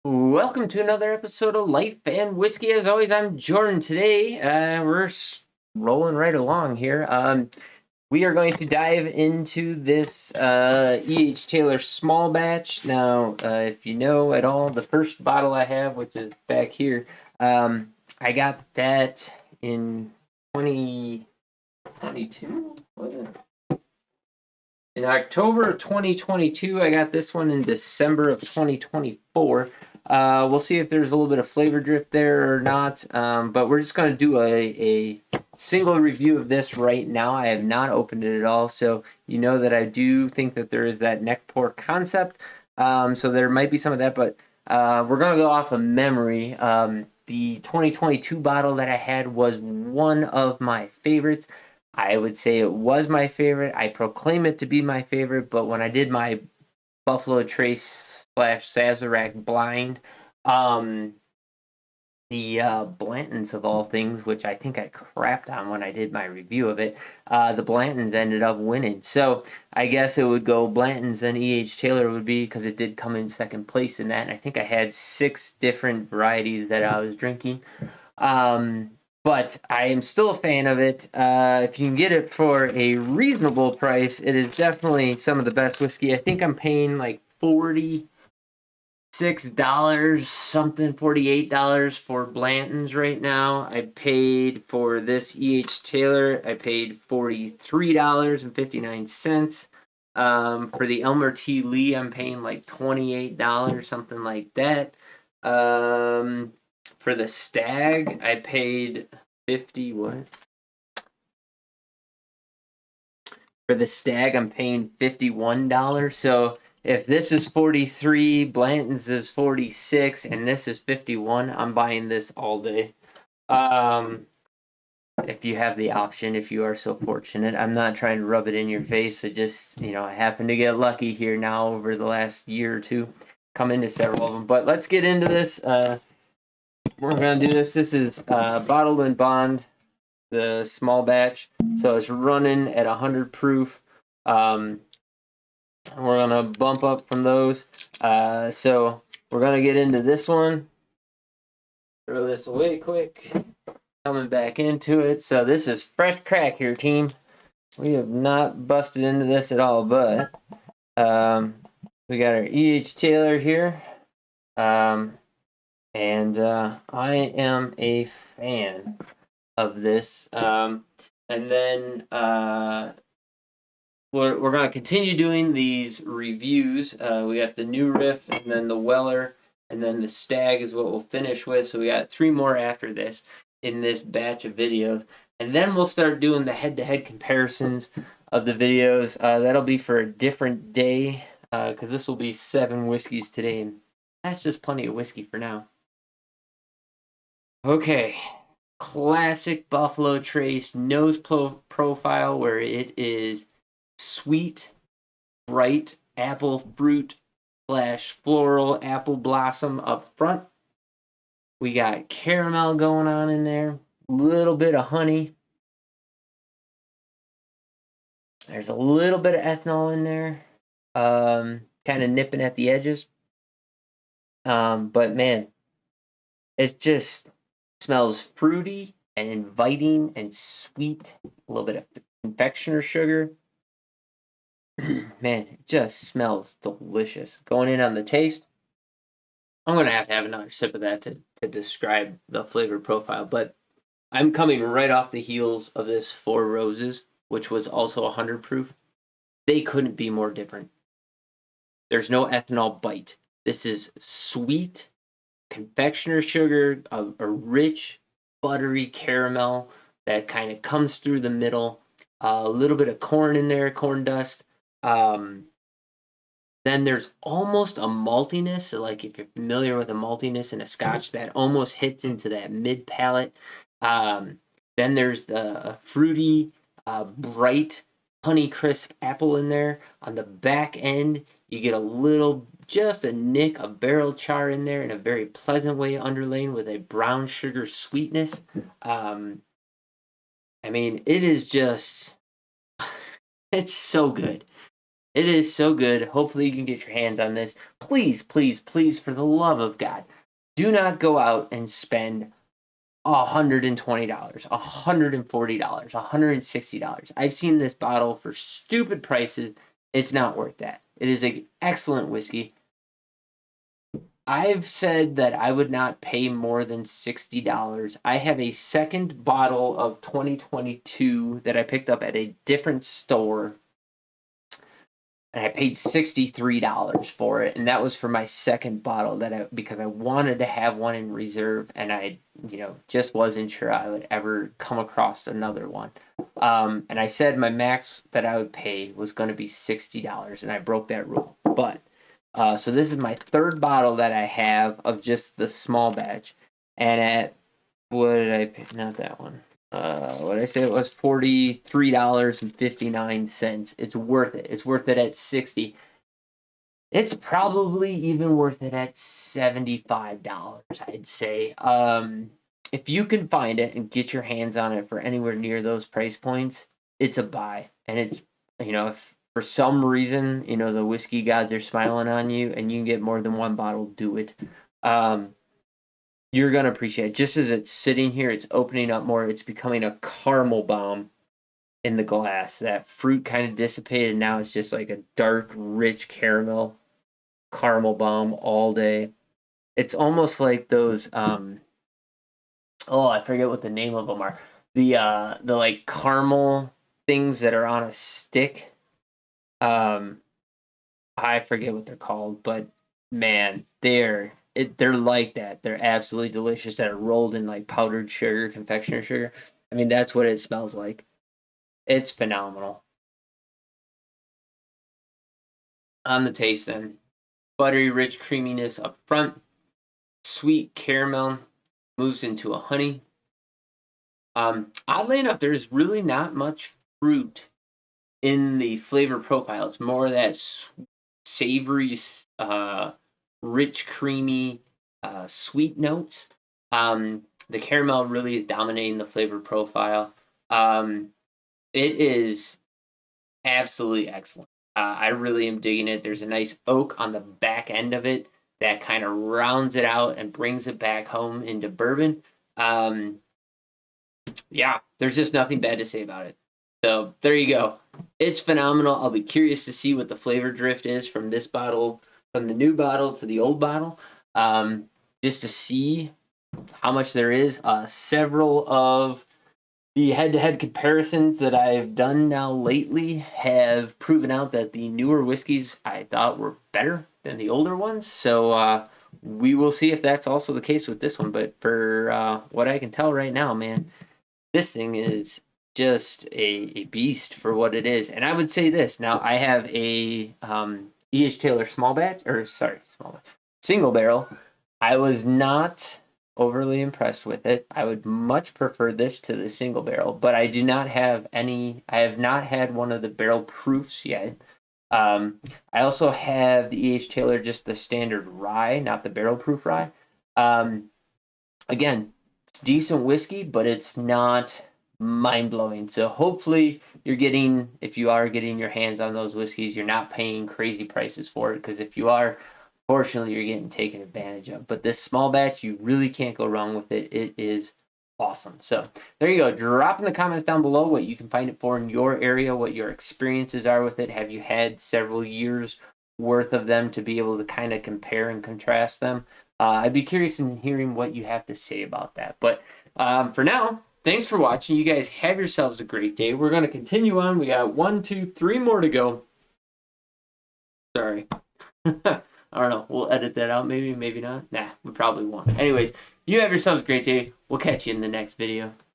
Welcome to another episode of Life and Whiskey. As always, I'm Jordan. Today, we're rolling right along here. We are going to dive into this E.H. Taylor small batch. Now, if you know at all, the first bottle I have, which is back here, I got that in 2022. In October of 2022, I got this one in December of 2024. We'll see if there's a little bit of flavor drift there or not, but we're just going to do a single review of this right now. I have not opened it at all, so you know that I do think that there is that neck pour concept, so there might be some of that, but we're going to go off of memory. The 2022 bottle that I had was one of my favorites. I would say it was my favorite. I proclaim it to be my favorite, but when I did my Buffalo Trace / Sazerac blind, um, the Blantons of all things, which I think I crapped on when I did my review of it, the Blantons ended up winning. So I guess it would go Blantons, then E.H. Taylor would be, because it did come in second place in that. And I think I had 6 different varieties that I was drinking. But I am still a fan of it. If you can get it for a reasonable price, it is definitely some of the best whiskey. I think I'm paying like $46 something, $48 for Blanton's right now. I paid for this E.H. Taylor, I paid $43.59. For the Elmer T. Lee, I'm paying like $28, something like that. For the Stag, I paid 50 what? For the Stag, I'm paying $51. So if this is 43, Blanton's is 46, and this is 51, I'm buying this all day. If you have the option, if you are so fortunate. I'm not trying to rub it in your face. It just, I happen to get lucky here now over the last year or two. Come into several of them. But let's get into this. We're going to do this. This is Bottled and Bond, the small batch. So it's running at 100 proof. We're going to bump up from those. So we're going to get into this one. Throw this away quick. Coming back into it. So this is fresh crack here, team. We have not busted into this at all, but we got our E.H. Taylor here. And I am a fan of this. And then we're going to continue doing these reviews. We got the New Riff, and then the Weller, and then the Stag is what we'll finish with. So we got 3 more after this in this batch of videos. And then we'll start doing the head-to-head comparisons of the videos. That'll be for a different day, because this will be 7 whiskeys today, and that's just plenty of whiskey for now. Okay, classic Buffalo Trace nose profile, where it is sweet, bright apple fruit / floral apple blossom up front. We got caramel going on in there, a little bit of honey. There's a little bit of ethanol in there, kind of nipping at the edges. But man, it just smells fruity and inviting and sweet. A little bit of confectioner sugar. Man, it just smells delicious. Going in on the taste, I'm going to have another sip of that to describe the flavor profile. But I'm coming right off the heels of this Four Roses, which was also 100 proof. They couldn't be more different. There's no ethanol bite. This is sweet confectioner sugar, a rich, buttery caramel that kind of comes through the middle. A little bit of corn in there, corn dust. Then there's almost a maltiness. So like if you're familiar with a maltiness in a Scotch, that almost hits into that mid palate. Then there's the fruity, bright, honey crisp apple in there. On the back end, you get a little, just a nick of barrel char in there in a very pleasant way, underlain with a brown sugar sweetness. I mean, it is just, it's so good. It is so good. Hopefully you can get your hands on this. Please, please, please, for the love of God, do not go out and spend $120, $140, $160. I've seen this bottle for stupid prices. It's not worth that. It is an excellent whiskey. I've said that I would not pay more than $60. I have a second bottle of 2022 that I picked up at a different store, and I paid $63 for it, and that was for my second bottle because I wanted to have one in reserve, and I just wasn't sure I would ever come across another one. And I said my max that I would pay was going to be $60, and I broke that rule. But so this is my third bottle that I have of just the small batch, and at what did I pay? Not that one. What did I say? It was $43.59. It's worth it. It's worth it at 60. It's probably even worth it at $75, I'd say. If you can find it and get your hands on it for anywhere near those price points, it's a buy. And it's, if for some reason, the whiskey gods are smiling on you and you can get more than one bottle, do it. You're going to appreciate it. Just as it's sitting here, it's opening up more. It's becoming a caramel bomb in the glass. That fruit kind of dissipated. Now it's just like a dark, rich caramel bomb all day. It's almost like those, I forget what the name of them are. The like caramel things that are on a stick. I forget what they're called, but man, they're like that. They're absolutely delicious. That are rolled in like powdered sugar, confectioner sugar. I mean, that's what it smells like. It's phenomenal. On the taste, then, buttery, rich creaminess up front, sweet caramel moves into a honey. Oddly enough, there's really not much fruit in the flavor profile. It's more of that savory, rich, creamy, sweet notes. The caramel really is dominating the flavor profile. It is absolutely excellent. I really am digging it. There's a nice oak on the back end of it that kind of rounds it out and brings it back home into bourbon. Yeah, there's just nothing bad to say about it. So there you go. It's phenomenal. I'll be curious to see what the flavor drift is from this bottle, from the new bottle to the old bottle, just to see how much there is. Several of the head-to-head comparisons that I've done now lately have proven out that the newer whiskeys I thought were better than the older ones. So we will see if that's also the case with this one. But for what I can tell right now, man, this thing is just a beast for what it is. And I would say this. Now, I have a E.H. Taylor small batch, single barrel. I was not overly impressed with it. I would much prefer this to the single barrel, but I have not had one of the barrel proofs yet. I also have the E.H. Taylor, just the standard rye, not the barrel proof rye. Again, it's decent whiskey, but it's not mind blowing. So hopefully if you are getting your hands on those whiskeys, you're not paying crazy prices for it, because if you are, fortunately, you're getting taken advantage of. But this small batch, you really can't go wrong with it. It is awesome. So there you go. Drop in the comments down below what you can find it for in your area, what your experiences are with it. Have you had several years worth of them to be able to kind of compare and contrast them? I'd be curious in hearing what you have to say about that. But for now, thanks for watching. You guys have yourselves a great day. We're going to continue on. We got 1, 2, 3 more to go. Sorry. I don't know. We'll edit that out. Maybe, maybe not. Nah, we probably won't. Anyways, you have yourselves a great day. We'll catch you in the next video.